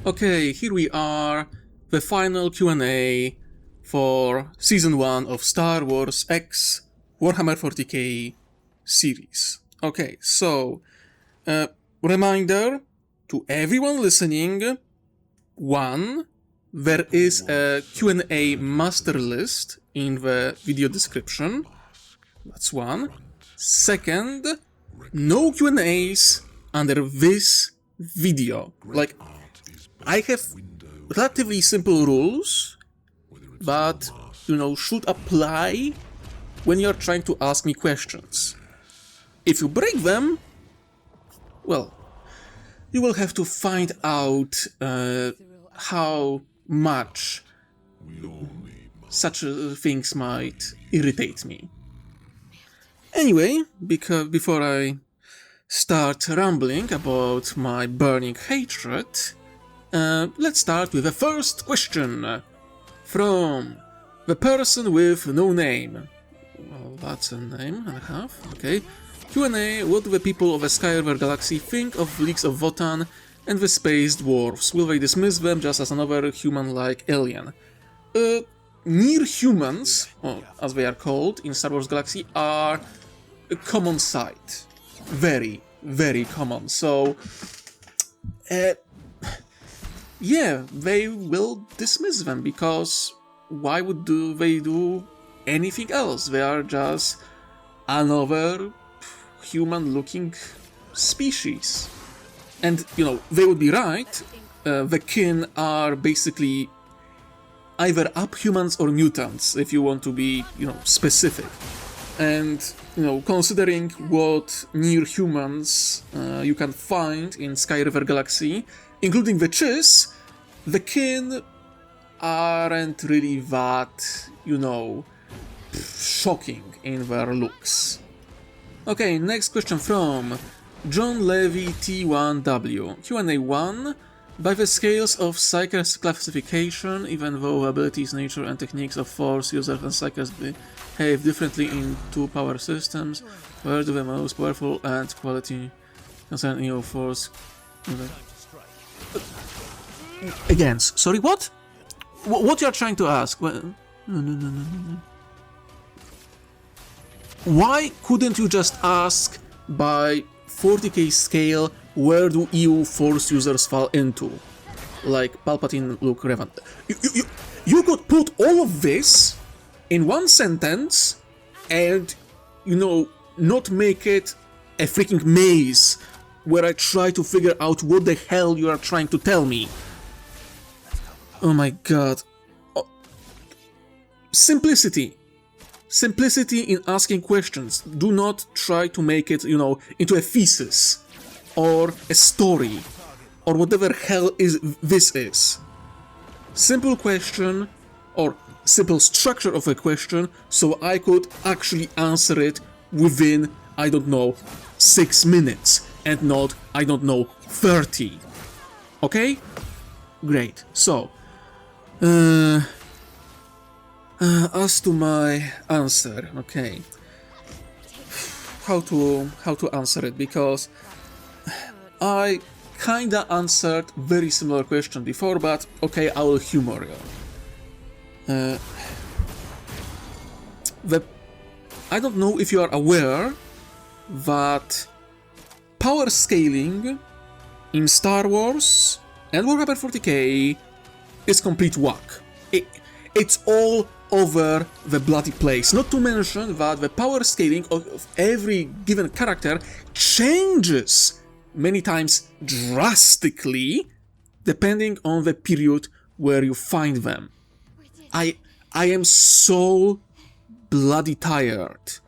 Okay, here we are, the final Q&A for Season 1 of Star Wars X Warhammer 40k series. Okay, so, reminder to everyone listening, 1, there is a Q&A master list in the video description. That's 1. 2nd, no Q&As under this video. Like, I have relatively simple rules, but, should apply when you're trying to ask me questions. If you break them, well, you will have to find out how much such things might irritate me. Anyway, because before I start rambling about my burning hatred, let's start with the first question from the person with no name. Well, that's a name and a half, okay. Q&A, what do the people of the Skyriver galaxy think of Leagues of Votan and the space dwarves? Will they dismiss them just as another human-like alien? Near humans, or as they are called in Star Wars Galaxy, are a common sight. Very, very common. So, yeah, they will dismiss them, because why would they do anything else? They are just another human-looking species. And, they would be right. The kin are basically either uphumans or mutants, if you want to be, specific. And, considering what near humans you can find in Skyriver Galaxy, including the Chiss, the kin aren't really that, shocking in their looks. Okay, next question from John Levy T1W. Q&A 1. By the scales of Psyker's classification, even though abilities, nature, and techniques of Force users and Psykers behave differently in two power systems, where do the most powerful and quality concern EO Force? Again, sorry, what? What you are trying to ask? Well, no. Why couldn't you just ask by 40k scale, where do EU Force users fall into? Like Palpatine, Luke, Revan. You could put all of this in one sentence and, not make it a freaking maze where I try to figure out what the hell you are trying to tell me. Oh my god. Simplicity. Simplicity in asking questions. Do not try to make it, into a thesis or a story or whatever hell this is. Simple question or simple structure of a question so I could actually answer it within, 6 minutes and not, 30. Okay? Great. So, as to my answer, okay, how to answer it, because I kinda answered very similar question before, but okay, I will humor you. I don't know if you are aware that power scaling in Star Wars and Warhammer 40k is complete whack. It's all over the bloody place. Not to mention that the power scaling of every given character changes many times drastically depending on the period where you find them. I am so bloody tired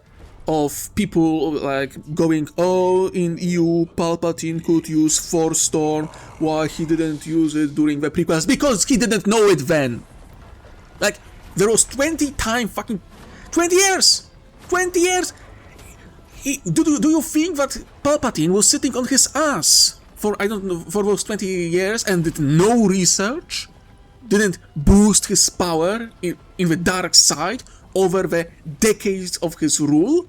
of people like going, oh, in EU Palpatine could use Force Storm, why he didn't use it during the prequels? Because he didn't know it then. Like, there was 20 years! 20 years! Do you think that Palpatine was sitting on his ass for, for those 20 years and did no research? Didn't boost his power in the dark side over the decades of his rule?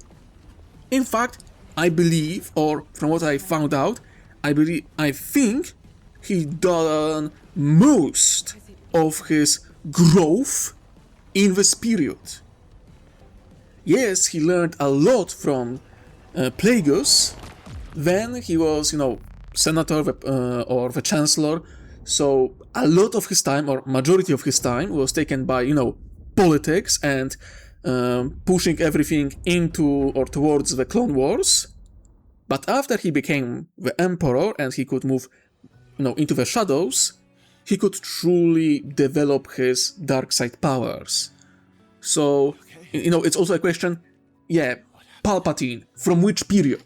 In fact, I believe, or from what I found out, I think he done most of his growth in this period. Yes, he learned a lot from Plagueis. Then he was, senator or the chancellor, so a lot of his time, or majority of his time, was taken by, politics and pushing everything into or towards the Clone Wars. But after he became the Emperor and he could move, into the shadows, he could truly develop his dark side powers. So, it's also a question, Palpatine, from which period?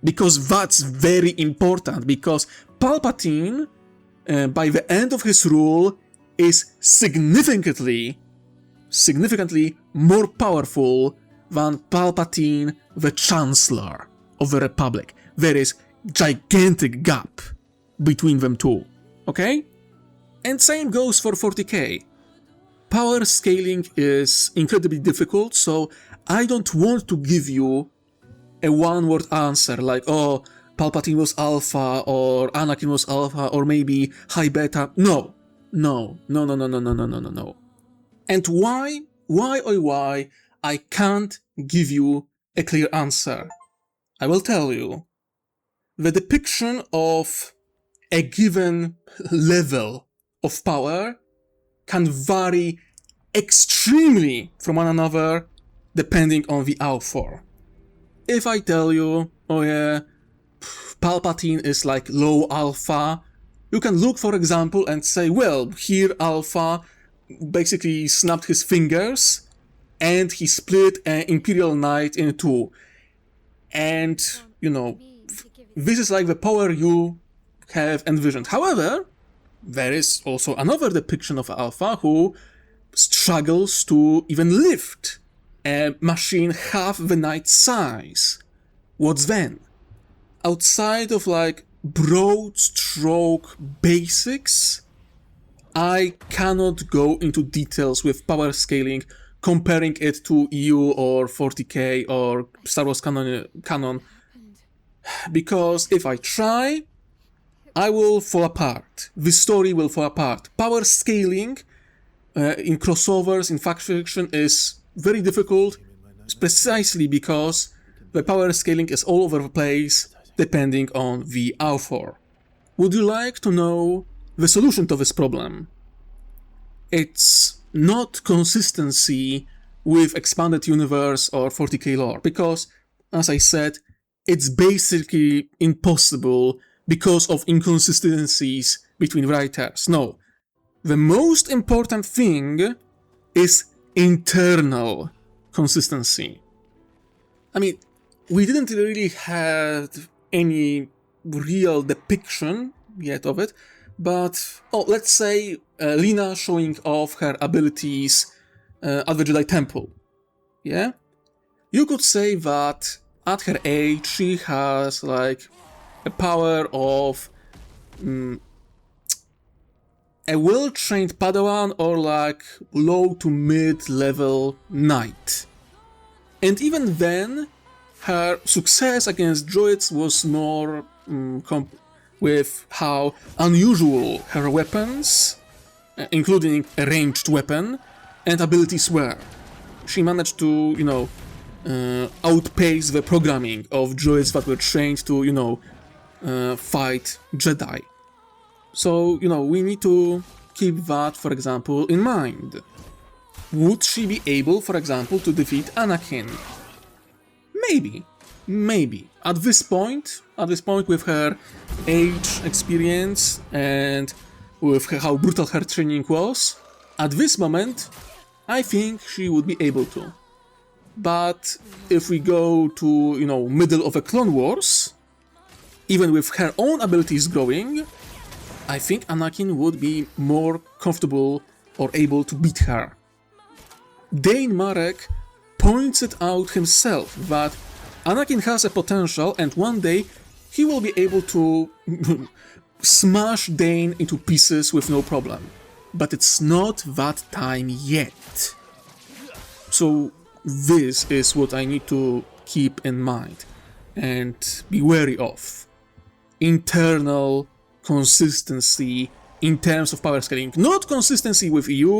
Because that's very important, because Palpatine, by the end of his rule, is significantly more powerful than Palpatine, the Chancellor of the Republic. There is gigantic gap between them two, okay? And same goes for 40k. Power scaling is incredibly difficult, so I don't want to give you a one-word answer like, oh, Palpatine was alpha, or Anakin was alpha, or maybe high beta. No. And why I can't give you a clear answer? I will tell you. The depiction of a given level of power can vary extremely from one another depending on the author. If I tell you, oh yeah, Palpatine is like low alpha, you can look, for example, and say, well, here alpha basically snapped his fingers and he split an Imperial Knight in two. And, this is like the power you have envisioned. However, there is also another depiction of Alpha who struggles to even lift a machine half the Knight's size. What's then? Outside of like broad stroke basics, I cannot go into details with power scaling, comparing it to EU or 40k or Star Wars canon, because if I try, I will fall apart. The story will fall apart. Power scaling in crossovers, in faction fiction, is very difficult, precisely because the power scaling is all over the place, depending on the author. Would you like to know the solution to this problem? It's not consistency with expanded universe or 40k lore, because, as I said, it's basically impossible because of inconsistencies between writers. No, the most important thing is internal consistency. I mean, we didn't really have any real depiction yet of it, but, let's say Lina showing off her abilities at the Jedi Temple, yeah? You could say that at her age she has, like, a power of a well-trained Padawan or, like, low to mid-level knight. And even then, her success against droids was more with how unusual her weapons, including a ranged weapon, and abilities were. She managed to, outpace the programming of droids that were trained to, fight Jedi. So, we need to keep that, for example, in mind. Would she be able, for example, to defeat Anakin? Maybe. At this point, with her age, experience, and with how brutal her training was, at this moment, I think she would be able to. But if we go to, middle of a Clone Wars, even with her own abilities growing, I think Anakin would be more comfortable or able to beat her. Dane Marek points it out himself that Anakin has a potential and one day he will be able to smash Dane into pieces with no problem. But it's not that time yet. So this is what I need to keep in mind and be wary of. Internal consistency in terms of power scaling. Not consistency with EU,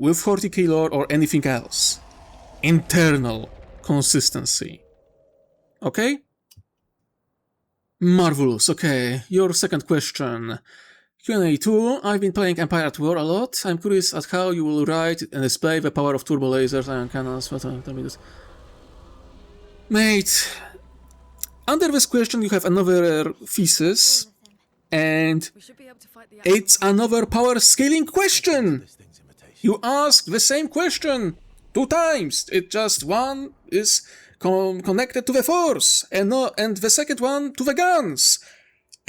with 40k lore, or anything else. Internal consistency. Okay? Marvelous. Okay, your second question. Q&A 2. I've been playing Empire at War a lot. I'm curious at how you will write and display the power of turbo lasers, ion cannons. Tell me this. Mate, under this question you have another thesis, and it's another power scaling question. You ask the same question 2 times. It just one is connected to the force, and the second one to the guns.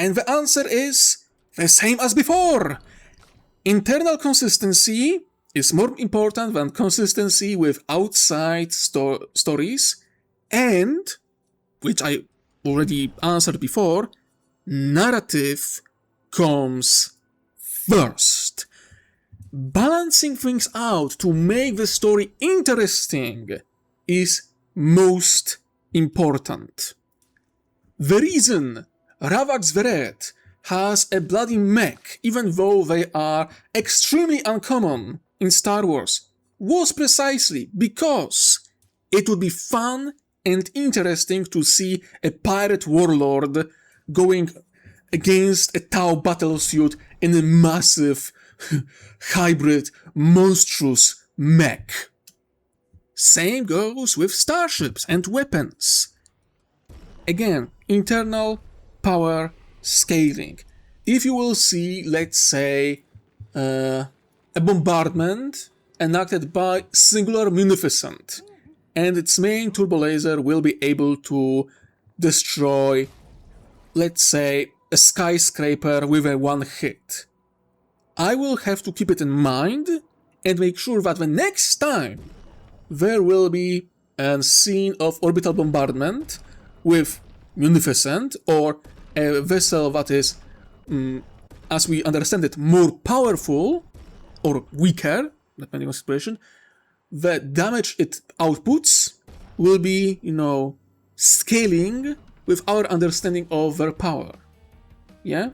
And the answer is the same as before. Internal consistency is more important than consistency with outside stories, and, which I already answered before, narrative comes first. Balancing things out to make the story interesting is most important. The reason Ravag's the Red has a bloody mech, even though they are extremely uncommon in Star Wars, was precisely because it would be fun and interesting to see a pirate warlord going against a Tau battlesuit in a massive, hybrid, monstrous mech. Same goes with starships and weapons. Again, internal power scaling. If you will see, let's say, a bombardment enacted by Singular Munificent, and its main turbo laser will be able to destroy, let's say, a skyscraper with a one hit. I will have to keep it in mind and make sure that the next time there will be a scene of orbital bombardment with Munificent, or a vessel that is, as we understand it, more powerful or weaker, depending on situation, the damage it outputs will be, scaling with our understanding of their power. Yeah?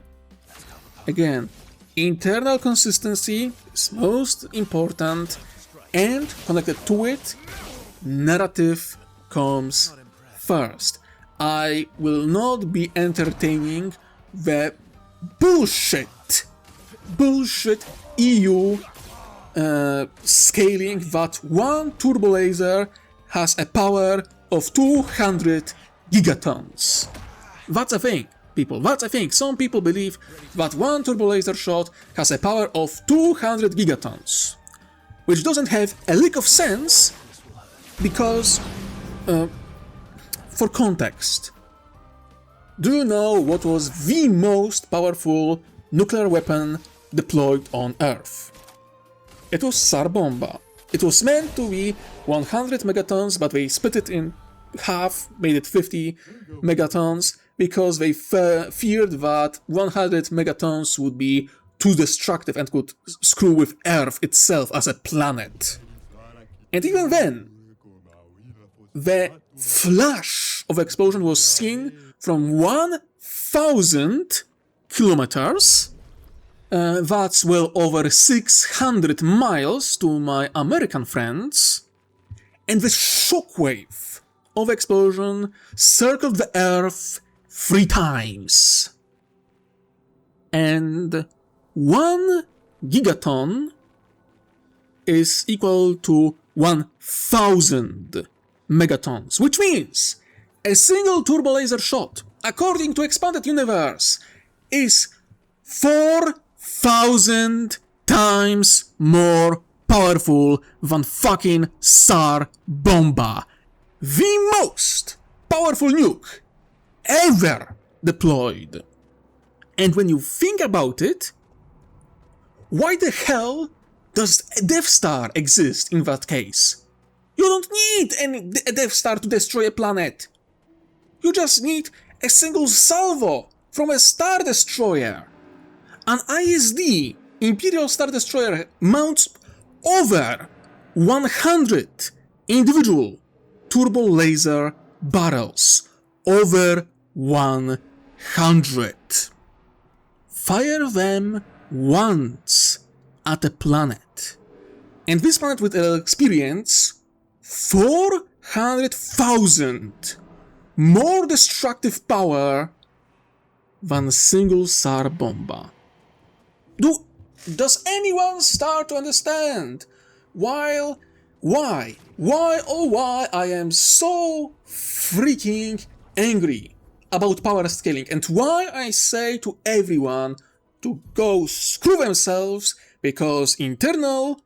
Again, internal consistency is most important, and connected to it, narrative comes first. I will not be entertaining the bullshit EU scaling that one turbo laser has a power of 200 gigatons. That's a thing, people. That's a thing. Some people believe that one turbo laser shot has a power of 200 gigatons, which doesn't have a lick of sense because, for context, do you know what was the most powerful nuclear weapon deployed on Earth? It was Tsar Bomba. It was meant to be 100 megatons, but they split it in half, made it 50 megatons, because they feared that 100 megatons would be too destructive and could screw with Earth itself as a planet. And even then, the flash of explosion was seen from 1,000 kilometers. That's well over 600 miles to my American friends. And the shockwave of explosion circled the Earth 3 times. And 1 gigaton is equal to 1,000 megatons, which means a single turbo laser shot, according to Expanded Universe, is 4,000 times more powerful than fucking Tsar Bomba, the most powerful nuke ever deployed. And when you think about it, why the hell does a Death Star exist in that case? You don't need a Death Star to destroy a planet. You just need a single salvo from a Star Destroyer. An ISD, Imperial Star Destroyer, mounts over 100 individual turbo laser barrels. Over 100. fire them once at a planet. And this planet will experience 400,000 more destructive power than a single SAR bomba. Does anyone start to understand why I am so freaking angry about power scaling, and why I say to everyone to go screw themselves, because internal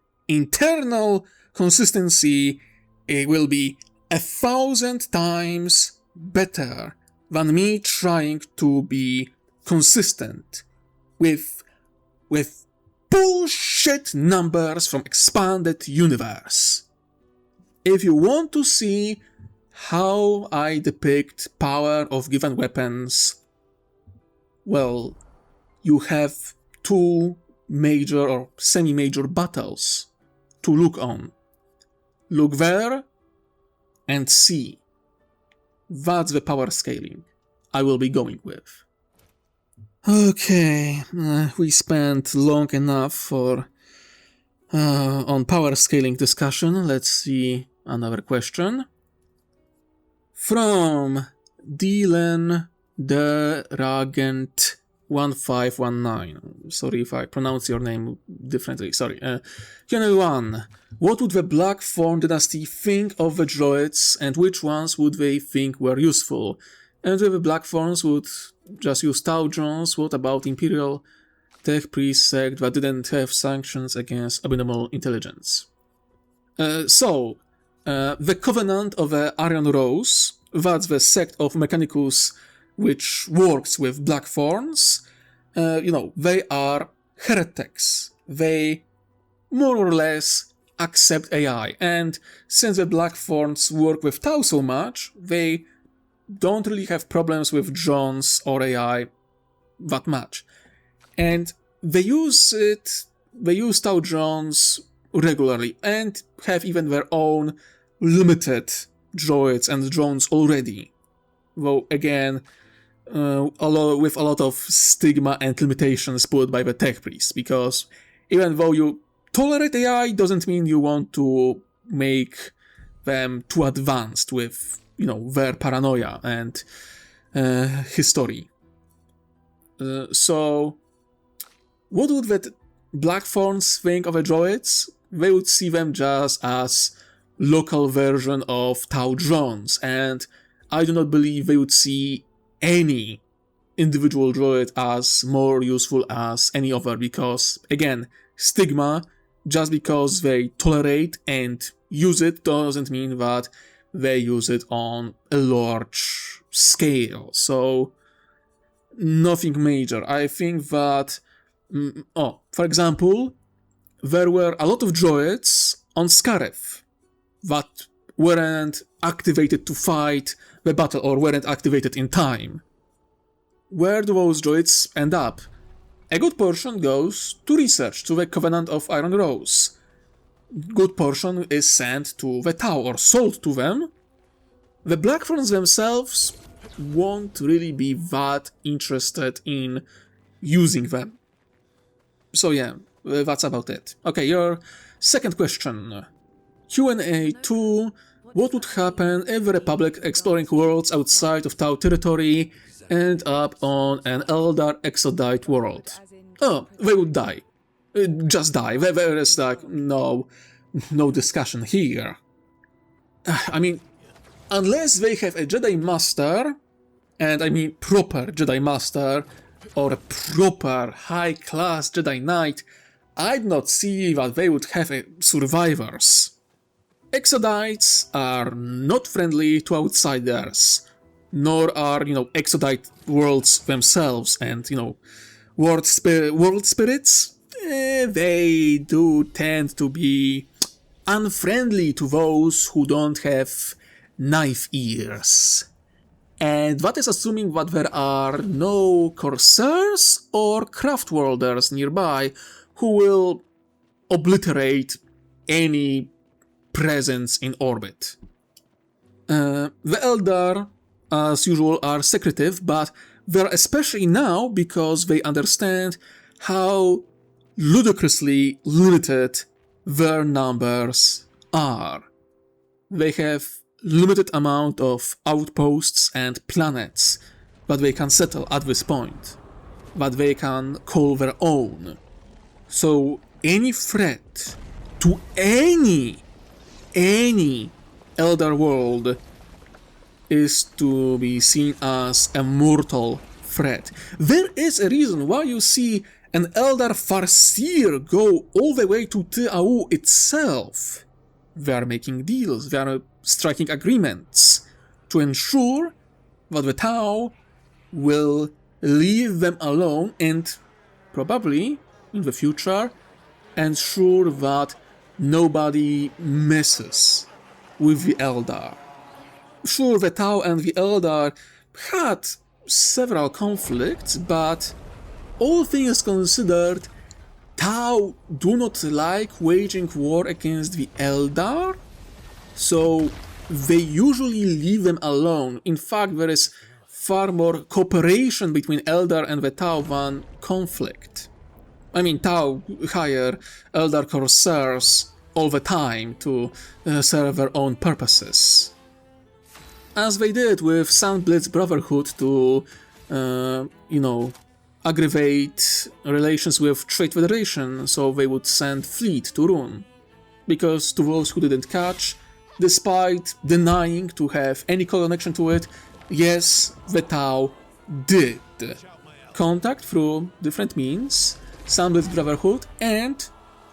consistency, it will be 1,000 times better than me trying to be consistent with bullshit numbers from expanded universe. If you want to see how I depict power of given weapons, well, you have two major or semi-major battles to look on. Look there and see. That's the power scaling I will be going with. Okay, we spent long enough for on power scaling discussion. Let's see another question. From Dylan the Ragent 1519. Sorry if I pronounce your name differently. Sorry. Q&A1. What would the Black Thorn dynasty think of the droids, and which ones would they think were useful? And if the Black Thorns would just use Tau drones, what about Imperial Tech Priest sect that didn't have sanctions against abnormal intelligence? The Covenant of the Iron Rose, that's the sect of Mechanicus which works with Black Thorns. They are heretics. They more or less accept AI, and since the Black Thorns work with Tau so much, they don't really have problems with drones or AI that much. And they use Tau drones regularly, and have even their own limited droids and drones already. Though again, with a lot of stigma and limitations put by the tech priests, because even though you tolerate AI, doesn't mean you want to make them too advanced with, their paranoia and history. So, what would the Black Thorns think of the droids? They would see them just as local version of Tau drones, and I do not believe they would see any individual droid as more useful as any other, because, again, stigma, just because they tolerate and use it doesn't mean that they use it on a large scale. So, nothing major. I think that, for example, there were a lot of droids on Scarif that weren't activated to fight the battle, or weren't activated in time. Where do those droids end up? A good portion goes to research, to the Covenant of Iron Rose. Good portion is sent to the Tau, or sold to them. The Black Thorns themselves won't really be that interested in using them. So yeah, that's about it. Okay, your second question. Q&A 2. What would happen if the Republic exploring worlds outside of Tau territory end up on an Eldar Exodite world? Oh, they would die. Just die. There is no discussion here. I mean, unless they have a Jedi Master, and I mean proper Jedi Master, or a proper high-class Jedi Knight, I'd not see that they would have survivors. Exodites are not friendly to outsiders, nor are, Exodite worlds themselves, and, world spirits, they do tend to be unfriendly to those who don't have knife ears. And that is assuming that there are no Corsairs or Craftworlders nearby who will obliterate any presence in orbit. The Eldar, as usual, are secretive, but They're especially now because they understand how ludicrously limited their numbers are. They have limited amount of outposts and planets that they can settle at this point, that they can call their own. So any threat to any Elder World is to be seen as a mortal threat. There is a reason why you see an Elder Farseer go all the way to Tiau itself. They are making deals, they are striking agreements to ensure that the Tau will leave them alone and probably in the future ensure that nobody messes with the Eldar. Sure, the Tau and the Eldar had several conflicts, but all things considered, Tau do not like waging war against the Eldar, so they usually leave them alone. In fact, there is far more cooperation between Eldar and the Tau than conflict. I mean, Tau hire Eldar Corsairs all the time to serve their own purposes. As they did with Sandblitz Brotherhood to, aggravate relations with Trade Federation, so they would send fleet to Rune. Because to those who didn't catch, despite denying to have any connection to it, yes, the Tau did contact through different means Sandblitz Brotherhood and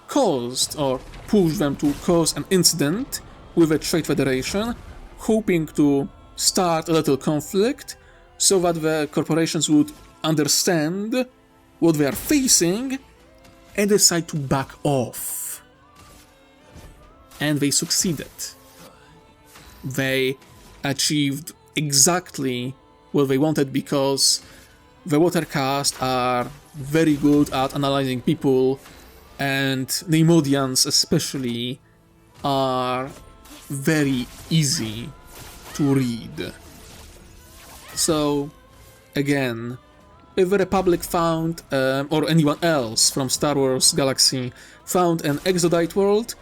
caused or pushed them to cause an incident with the Trade Federation, hoping to start a little conflict so that the corporations would understand what they are facing and decide to back off. And they succeeded. They achieved exactly what they wanted because the Watercast are very good at analyzing people, and Neimodians especially are very easy to read. So, again, if the Republic found, or anyone else from Star Wars Galaxy found an Exodite world,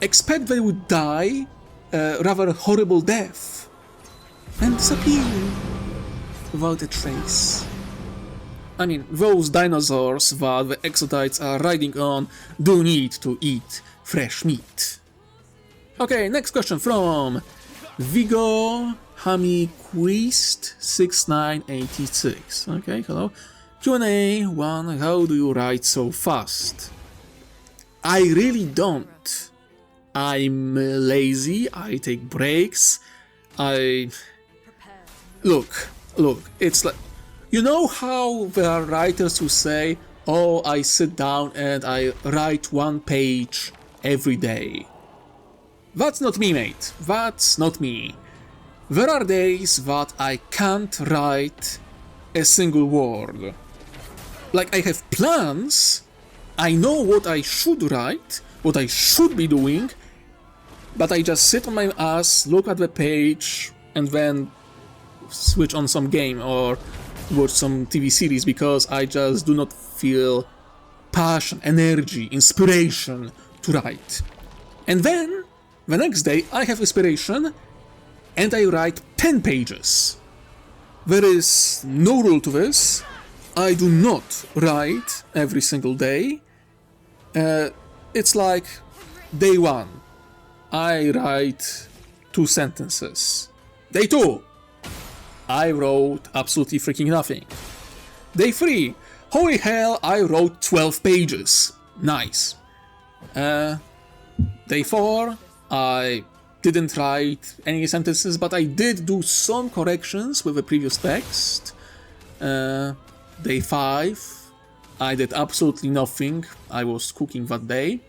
expect they would die a rather horrible death and disappear without a trace. I mean, those dinosaurs that the Exodites are riding on do need to eat fresh meat. Okay, next question from Vigo Hamiquist 6986. Okay, hello. Q&A 1. How do you write so fast? I really don't. I'm lazy, I take breaks, Look, it's like... You know how there are writers who say, oh, I sit down and I write one page every day. That's not me, mate. That's not me. There are days that I can't write a single word. Like, I have plans, I know what I should write, what I should be doing, but I just sit on my ass, look at the page, and then switch on some game or watch some TV series because I just do not feel passion, energy, inspiration to write. And then, the next day, I have inspiration and I write 10 pages. There is no rule to this. I do not write every single day. It's like day 1, I write 2 sentences. Day 2, I wrote absolutely freaking nothing. Day 3, holy hell, I wrote 12 pages. Nice. Day 4, I didn't write any sentences, but I did do some corrections with the previous text. Day 5, I did absolutely nothing. I was cooking that day.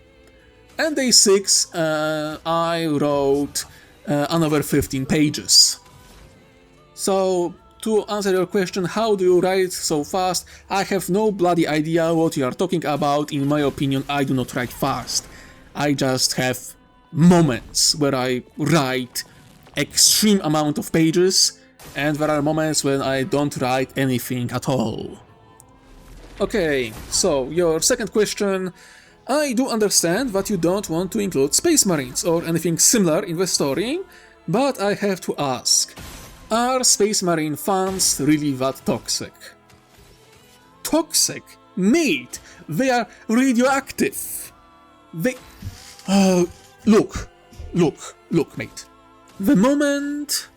And day 6, I wrote another 15 pages. So, to answer your question, how do you write so fast? I have no bloody idea what you are talking about. In my opinion, I do not write fast. I just have moments where I write extreme amount of pages, and there are moments when I don't write anything at all. Okay, so your second question. I do understand that you don't want to include Space Marines or anything similar in the story, but I have to ask, are Space Marine fans really that toxic? Toxic? Mate, they are radioactive. They... look, mate. The moment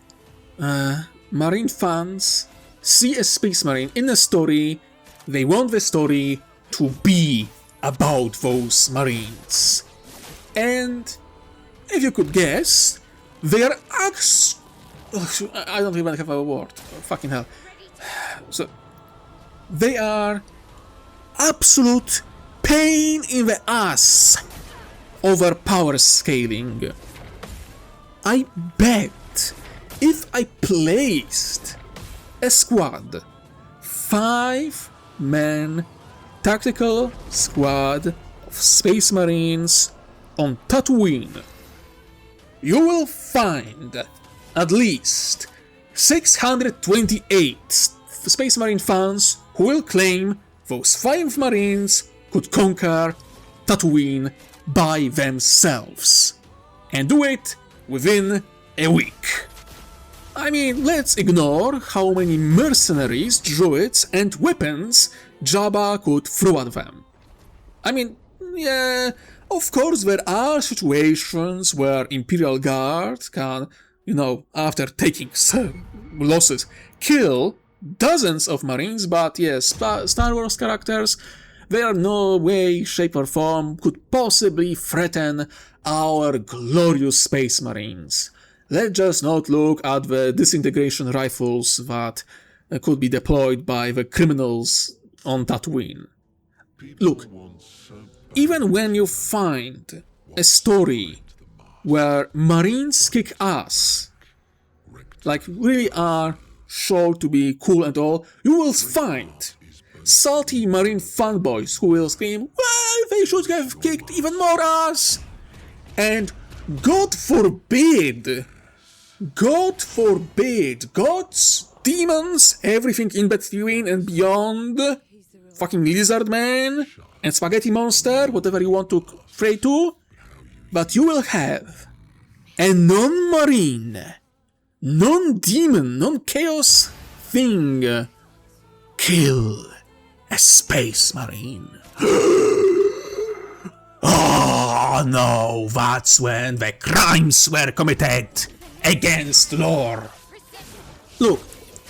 Marine fans see a Space Marine in a story, they want the story to be about those Marines. And if you could guess, they are I don't even have a word. Fucking hell. So, they are absolute pain in the ass over power scaling. I bet if I placed a squad, 5-man tactical squad of Space Marines on Tatooine, you will find at least 628 Space Marine fans who will claim those 5 Marines could conquer Tatooine by themselves, and do it within a week. I mean, let's ignore how many mercenaries, droids, and weapons Jabba could throw at them. I mean, yeah, of course there are situations where Imperial Guard can, after taking losses, kill dozens of Marines, but yes, Star Wars characters, they are no way, shape or form could possibly threaten our glorious Space Marines. Let's just not look at the disintegration rifles that could be deployed by the criminals on Tatooine. Look, even when you find a story where Marines kick ass, like really are sure to be cool and all, you will find salty Marine fanboys who will scream, well, they should have kicked even more ass! And God forbid, gods, demons, everything in between and beyond, fucking lizard man and spaghetti monster, whatever you want to pray to, but you will have a non-marine, non-demon, non-chaos thing kill a Space Marine. Oh no, that's when the crimes were committed against lore. Look,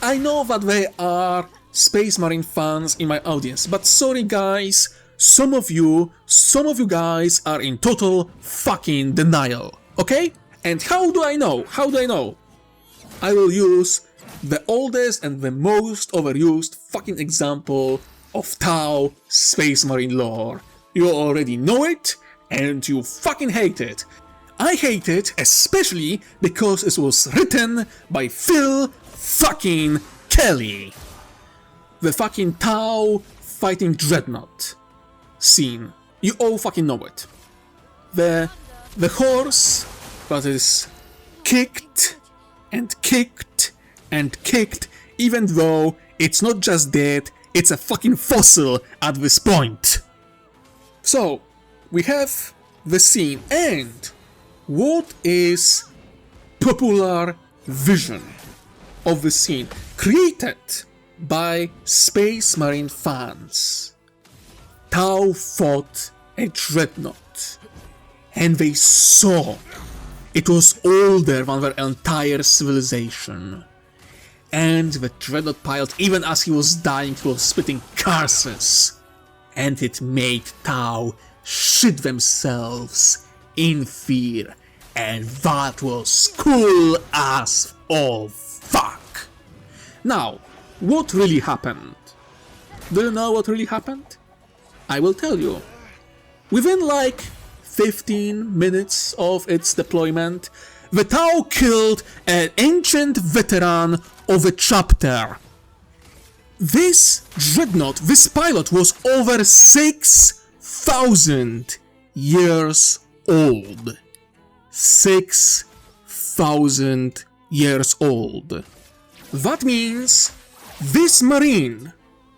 I know that there are Space Marine fans in my audience, but sorry guys, some of you guys are in total fucking denial, okay? And how do I know? I will use the oldest and the most overused fucking example of Tau Space Marine lore. You already know it, and you fucking hate it. I hate it especially because it was written by Phil fucking Kelly. The fucking Tau fighting Dreadnought scene. You all fucking know it. The horse that is kicked and kicked and kicked, even though it's not just dead, it's a fucking fossil at this point. So, we have the scene, and what is popular vision of the scene created by Space Marine fans? Tau fought a Dreadnought, and they saw it was older than their entire civilization. And the Dreadnought pilot, even as he was dying, he was spitting curses. And it made Tau shit themselves in fear. And that was cool as all fuck. Now, what really happened? Do you know what really happened? I will tell you. Within like 15 minutes of its deployment, the Tau killed an ancient veteran of a chapter. This Dreadnought, this pilot, was over 6,000 years old. 6,000 years old. That means this Marine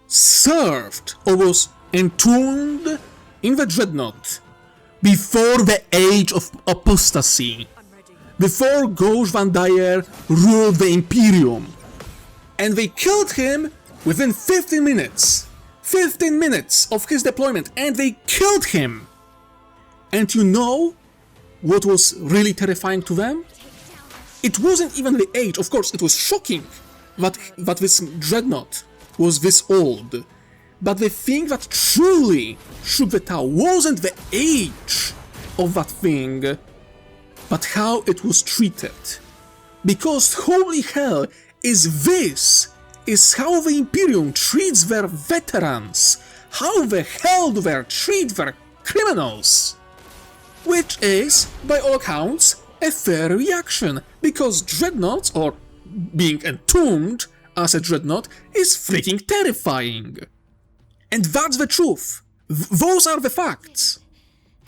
served or was entombed in the Dreadnought before the age of apostasy, before Ghosh Van Dyer ruled the Imperium, and they killed him within 15 minutes. 15 minutes of his deployment, and they killed him! And you know what was really terrifying to them? It wasn't even the age. Of course, it was shocking that this Dreadnought was this old. But the thing that truly shook the Tau wasn't the age of that thing, but how it was treated. Because holy hell, is how the Imperium treats their veterans. How the hell do they treat their criminals? Which is, by all accounts, a fair reaction, because Dreadnoughts, or being entombed as a Dreadnought, is freaking terrifying. And that's the truth. Those are the facts.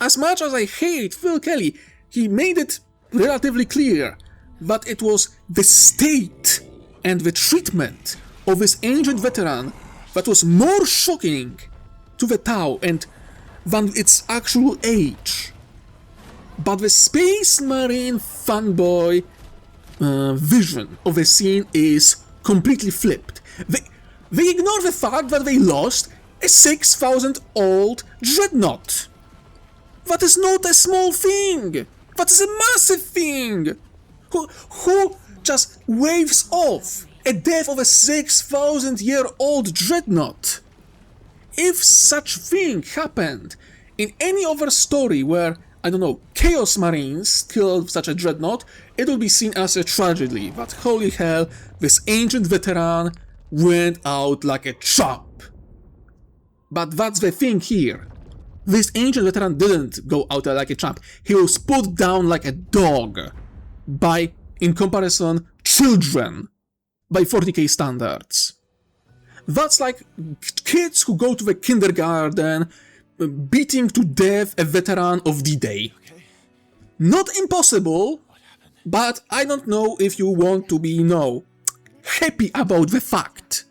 As much as I hate Phil Kelly, he made it relatively clear that it was the state and the treatment of this ancient veteran that was more shocking to the Tau and than its actual age. But the Space Marine fanboy vision of the scene is completely flipped. They ignore the fact that they lost a 6,000-old Dreadnought. That is not a small thing. That is a massive thing. Who just waves off a death of a 6,000-year-old Dreadnought? If such thing happened in any other story where, I don't know, Chaos Marines killed such a Dreadnought, it would be seen as a tragedy. But holy hell, this ancient veteran went out like a chump. But that's the thing here. This ancient veteran didn't go out like a champ. He was put down like a dog by, in comparison, children by 40k standards. That's like kids who go to the kindergarten beating to death a veteran of D-Day. Not impossible, but I don't know if you want to be, happy about the fact.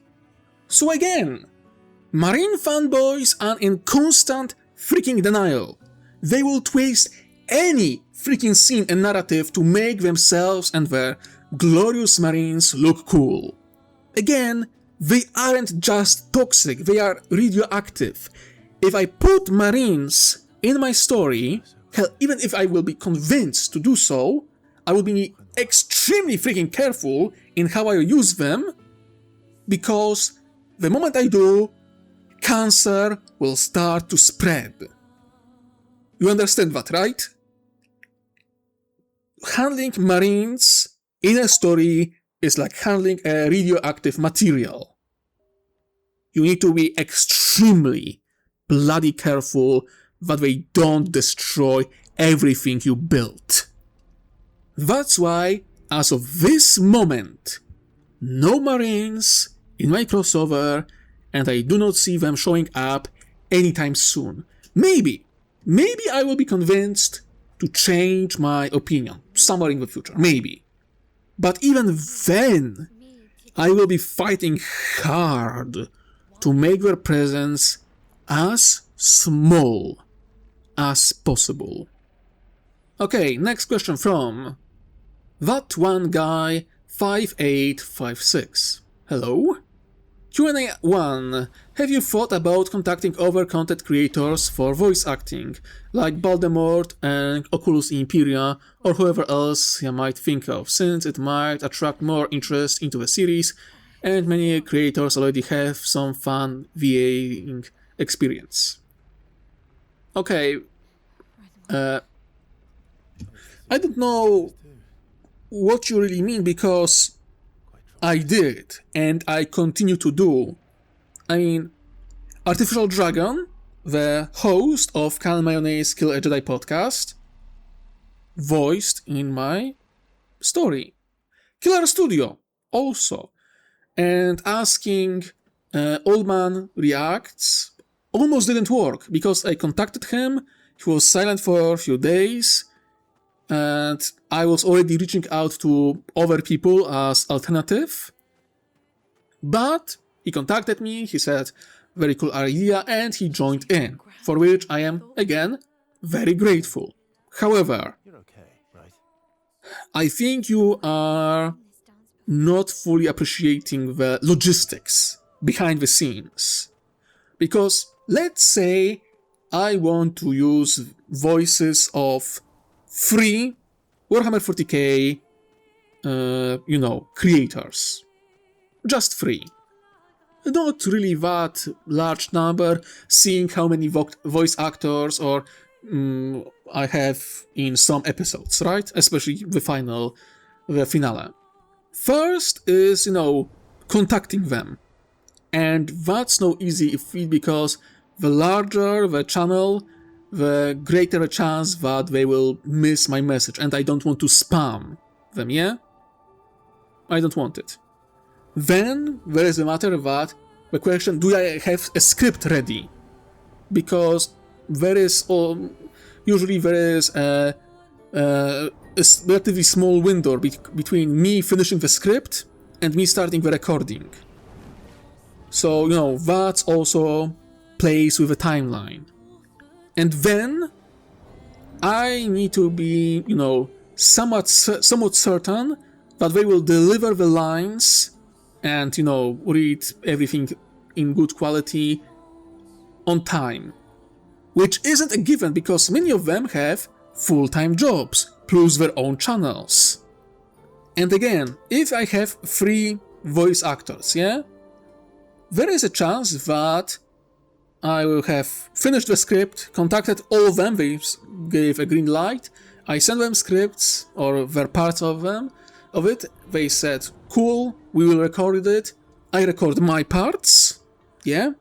So again, Marine fanboys are in constant freaking denial. They will twist any freaking scene and narrative to make themselves and their glorious Marines look cool. Again, they aren't just toxic, they are radioactive. If I put Marines in my story, hell, even if I will be convinced to do so, I will be extremely freaking careful in how I use them, because the moment I do, cancer will start to spread. You understand that, right? Handling Marines in a story is like handling a radioactive material. You need to be extremely bloody careful that they don't destroy everything you built. That's why, as of this moment, no Marines in my crossover, and I do not see them showing up anytime soon. Maybe I will be convinced to change my opinion somewhere in the future, maybe. But even then, I will be fighting hard to make their presence as small as possible. Okay, next question from that one guy 5856. Hello? Q&A 1. Have you thought about contacting other content creators for voice acting, like Voldemort and Oculus Imperia, or whoever else you might think of, since it might attract more interest into the series, and many creators already have some fun VAing experience? Okay, I don't know what you really mean, because I did, and I continue to do. I mean, Artificial Dragon, the host of Can Mayonnaise Kill a Jedi podcast, voiced in my story. Killer Studio, also. And asking Old Man Reacts almost didn't work, because I contacted him, he was silent for a few days, and I was already reaching out to other people as alternative, But he contacted me, he said, very cool idea, and he joined in, for which I am, again, very grateful. However, I think you are not fully appreciating the logistics behind the scenes. Because let's say I want to use voices of 3 Warhammer 40k, creators. Just 3. Not really that large number, seeing how many voice actors or I have in some episodes, right? Especially the finale. First is, contacting them. And that's no easy feat because the larger the channel, the greater the chance that they will miss my message. And I don't want to spam them, yeah? I don't want it. Then there is the matter that the question, do I have a script ready? Because there is, usually there is a relatively small window between me finishing the script and me starting the recording. So, that also plays with a timeline. And then I need to be, somewhat certain that they will deliver the lines and, read everything in good quality on time. Which isn't a given because many of them have full-time jobs, plus their own channels. And again, if I have 3 voice actors, yeah? There is a chance that I will have finished the script, contacted all of them, they gave a green light, I sent them scripts, or their parts of it, they said, cool, we will record it, I record my parts, yeah?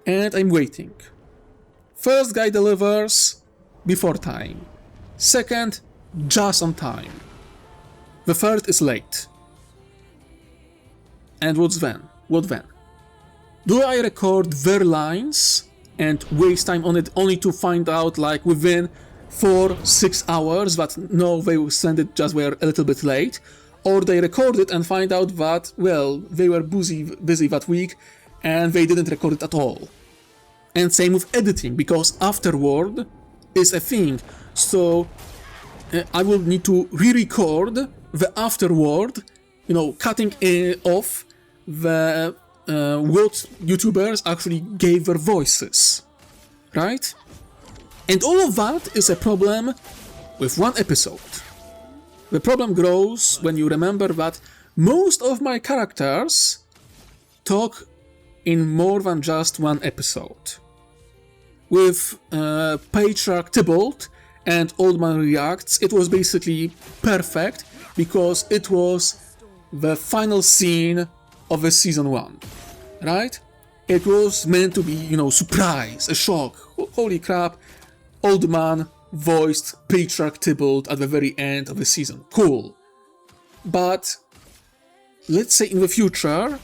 And I'm waiting. First guy delivers before time. Second, just on time. The third is late. And what then? Do I record their lines and waste time on it only to find out like within 4-6 hours that no, they will send it just were a little bit late? Or they record it and find out that, well, they were busy that week and they didn't record it at all. And same with editing, because afterward is a thing. So I will need to re-record the afterward, cutting off the what YouTubers actually gave their voices, right? And all of that is a problem with one episode. The problem grows when you remember that most of my characters talk in more than just one episode. With Patriarch Tybalt and Old Man Reacts, it was basically perfect because it was the final scene of the season 1, right? It was meant to be, surprise, a shock. Holy crap, Old Man voiced Patriarch Tybalt at the very end of the season. Cool. But let's say in the future,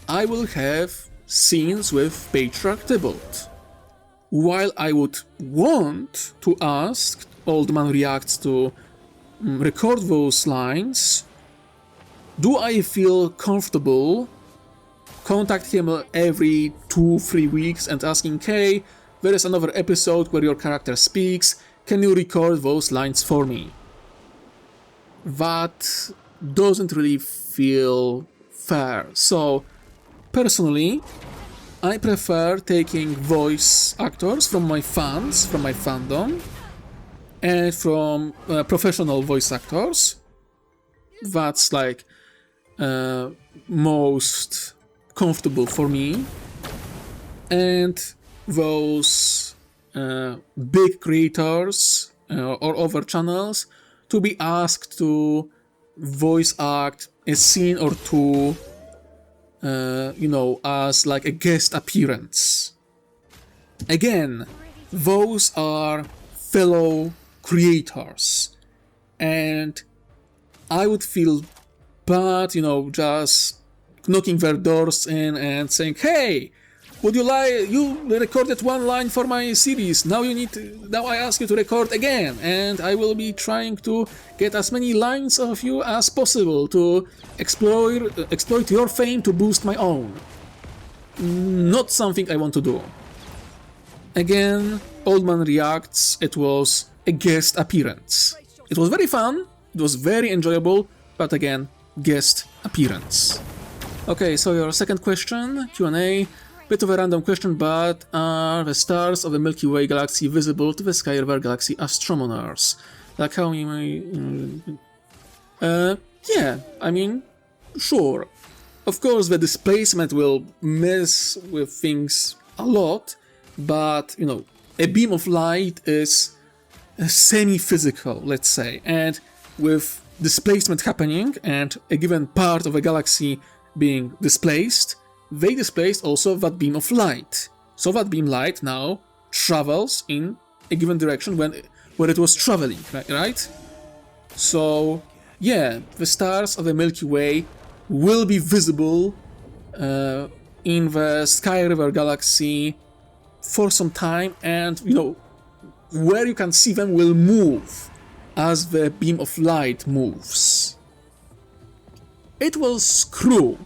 I will have scenes with Patriarch Tybalt. While I would want to ask Old Man Reacts to record those lines, do I feel comfortable contact him every 2-3 weeks and asking, hey, there is another episode where your character speaks, can you record those lines for me? That doesn't really feel fair. So, personally, I prefer taking voice actors from my fans, from my fandom, and from professional voice actors. That's like most comfortable for me. And those big creators or other channels to be asked to voice act a scene or two, as like a guest appearance. Again, those are fellow creators, and I would feel bad, just knocking their doors in and saying, hey, would you like, you recorded one line for my series, now now I ask you to record again, and I will be trying to get as many lines of you as possible to exploit your fame to boost my own. Not something I want to do. Again, Old Man reacts, it was a guest appearance. It was very fun, it was very enjoyable, but again, guest appearance. Okay, so your second question, Q&A. Bit of a random question, but are the stars of the Milky Way galaxy visible to the Sky River galaxy astronomers? Like how you may... yeah, I mean, sure. Of course, the displacement will mess with things a lot, but, you know, a beam of light is semi-physical, let's say, and with displacement happening and a given part of a galaxy being displaced, they displaced also that beam of light. So that beam light now travels in a given direction where it was traveling, right? So, yeah, the stars of the Milky Way will be visible in the Sky River galaxy for some time, and, you know, where you can see them will move as the beam of light moves. It will screw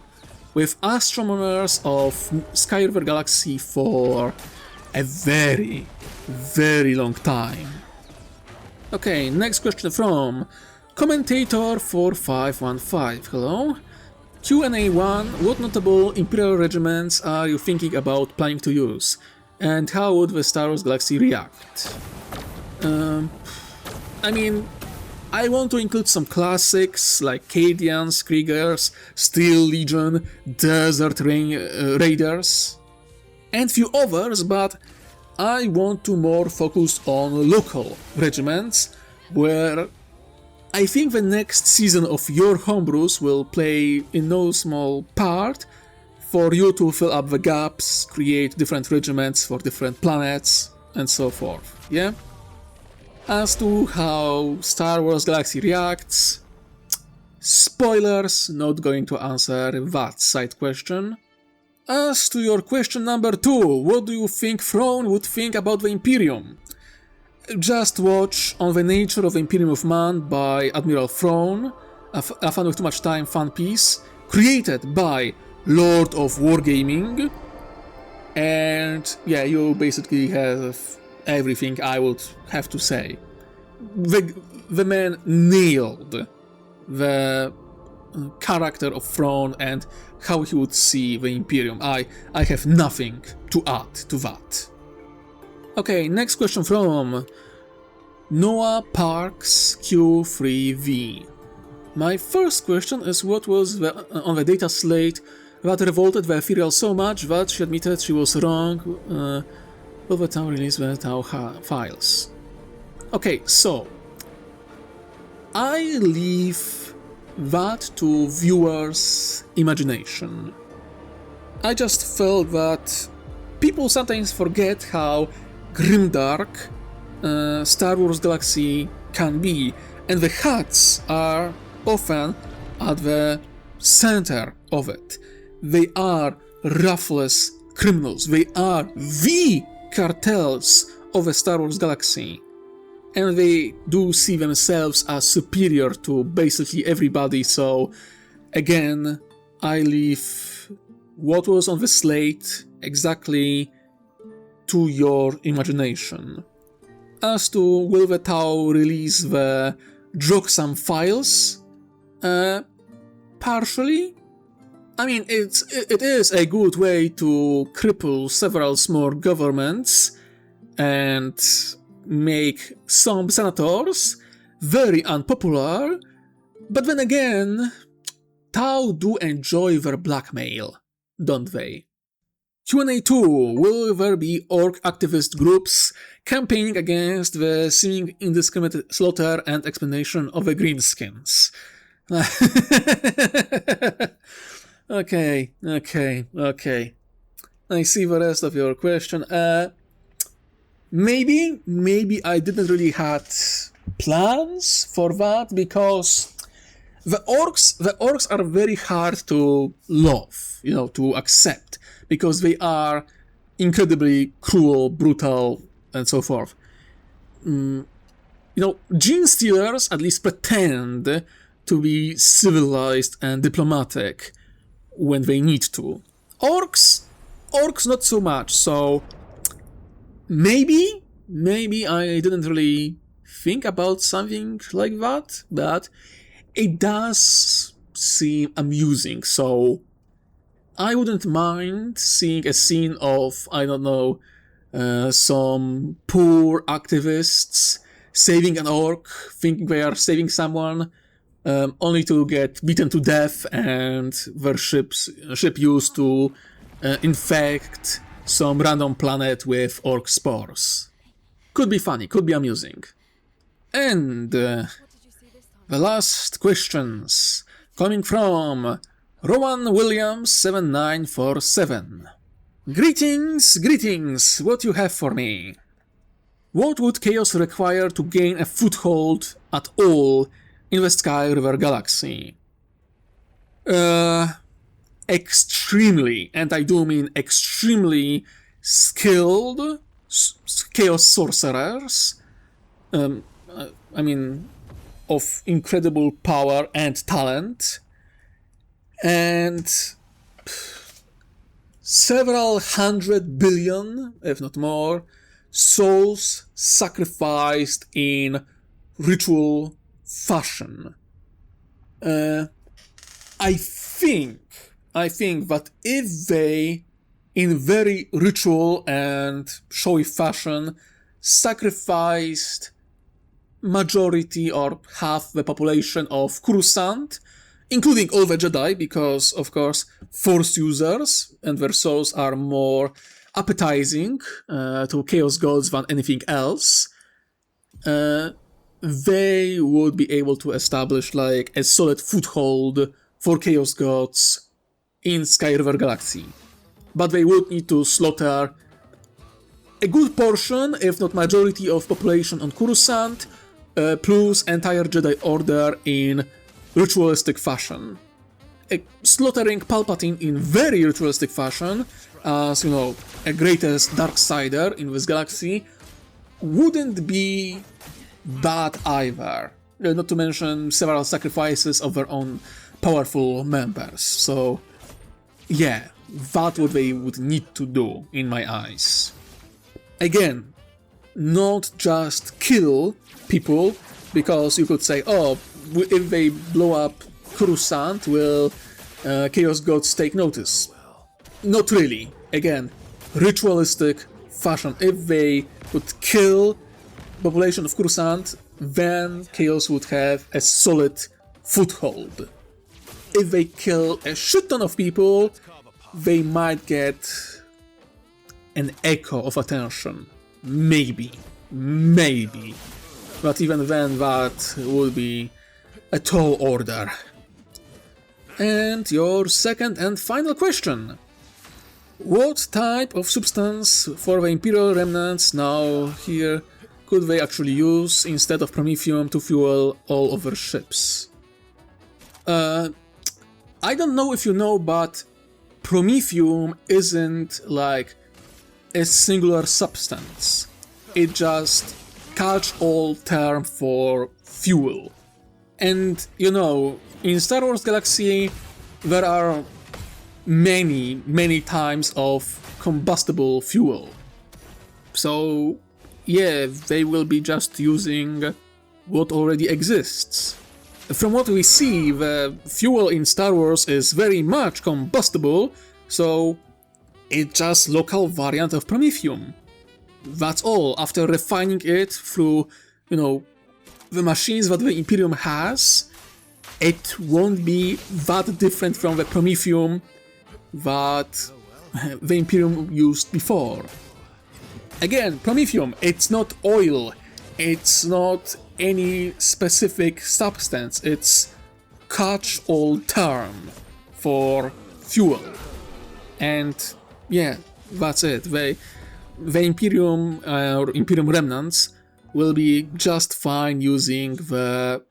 with astronomers of Sky River galaxy for a very, very long time. Okay, next question from Commentator 4515. Hello. Q&A 1. What notable Imperial regiments are you thinking about planning to use? And how would the Star Wars galaxy react? I mean, I want to include some classics like Cadians, Kriegers, Steel Legion, Desert Raiders, and few others, but I want to more focus on local regiments, where I think the next season of your homebrews will play in no small part for you to fill up the gaps, create different regiments for different planets, and so forth, yeah? As to how Star Wars Galaxy reacts, spoilers, not going to answer that side question. As to your question number 2, what do you think Throne would think about the Imperium? Just watch On the Nature of the Imperium of Man by Admiral Throne, a Fan with Too Much Time fan piece, created by Lord of Wargaming, and yeah, you basically have everything I would have to say. The man nailed the character of Throne and how he would see the Imperium. I have nothing to add to that. Okay, next question from Noah Parks Q3V. My first question is what was on the data slate that revolted the Ethereal so much that she admitted she was wrong will the town release the Tau files. Okay, so I leave that to viewers' imagination. I just felt that people sometimes forget how grimdark Star Wars Galaxy can be, and the Huts are often at the center of it. They are ruthless criminals. They are the cartels of the Star Wars Galaxy. And they do see themselves as superior to basically everybody, so again, I leave what was on the slate exactly to your imagination. As to will the Tau release the Droxam files? Partially. I mean, it is a good way to cripple several small governments and make some senators very unpopular, but then again, Tau do enjoy their blackmail, don't they? Q&A 2. Will there be orc activist groups campaigning against the seeming indiscriminate slaughter and explanation of the greenskins? Okay. I see the rest of your question. Maybe I didn't really had plans for that, because the orcs are very hard to love, to accept, because they are incredibly cruel, brutal, and so forth. Gene stealers at least pretend to be civilized and diplomatic when they need to. Orcs not so much, so maybe I didn't really think about something like that, but it does seem amusing, so I wouldn't mind seeing a scene of, I don't know, some poor activists saving an orc, thinking they are saving someone, only to get beaten to death and their ship used to infect some random planet with orc spores. Could be funny, could be amusing. And the last questions coming from Rowan Williams 7947. Greetings, what you have for me? What would Chaos require to gain a foothold at all in the Sky River Galaxy? Extremely, and I do mean extremely skilled Chaos sorcerers. Of incredible power and talent, and several 100 billion, if not more, souls sacrificed in ritual fashion. I think that if they, in very ritual and showy fashion, sacrificed majority or half the population of Coruscant, including all the Jedi, because, of course, Force users and their souls are more appetizing to Chaos Gods than anything else, they would be able to establish like a solid foothold for Chaos Gods in Sky River Galaxy. But they would need to slaughter a good portion, if not majority, of population on Coruscant, plus entire Jedi Order in ritualistic fashion. Slaughtering Palpatine in very ritualistic fashion, as, a greatest Darksider in this galaxy, wouldn't be bad either. Not to mention several sacrifices of their own powerful members. So, yeah, that's what they would need to do, in my eyes. Again, not just kill people, because you could say, oh, if they blow up Coruscant, will Chaos Gods take notice? Not really. Again, ritualistic fashion. If they would kill population of Coruscant, then Chaos would have a solid foothold. If they kill a shit ton of people, they might get an echo of attention. Maybe. But even then, that would be a tall order. And your second and final question. What type of substance for the Imperial Remnants now here could they actually use instead of Promethium to fuel all of their ships? I don't know if you know, but Promethium isn't like a singular substance. It just catch-all term for fuel. And, in Star Wars Galaxy, there are many types of combustible fuel. So, yeah, they will be just using what already exists. From what we see, the fuel in Star Wars is very much combustible, so it's just local variant of Promethium. That's all. After refining it through, the machines that the Imperium has, it won't be that different from the Promethium that the Imperium used before. Again, Promethium, it's not oil, it's not any specific substance, it's catch-all term for fuel. And yeah, that's it. The Imperium or Imperium remnants will be just fine using the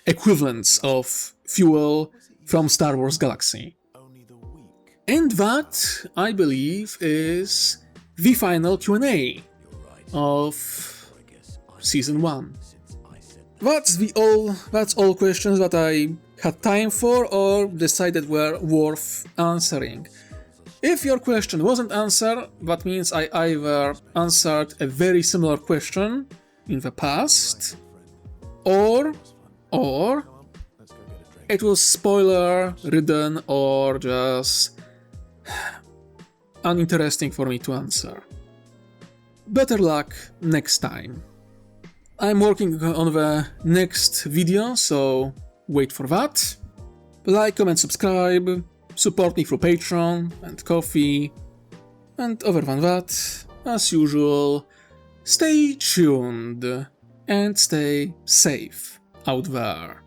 equivalents of fuel from Star Wars Galaxy. And that, I believe, is the final Q&A of Season 1. That's all questions that I had time for or decided were worth answering. If your question wasn't answered, that means I either answered a very similar question in the past, or it was spoiler-ridden or just uninteresting for me to answer. Better luck next time. I'm working on the next video, so wait for that. Like, comment, subscribe, support me through Patreon and Ko-fi, and other than that, as usual, stay tuned and stay safe out there.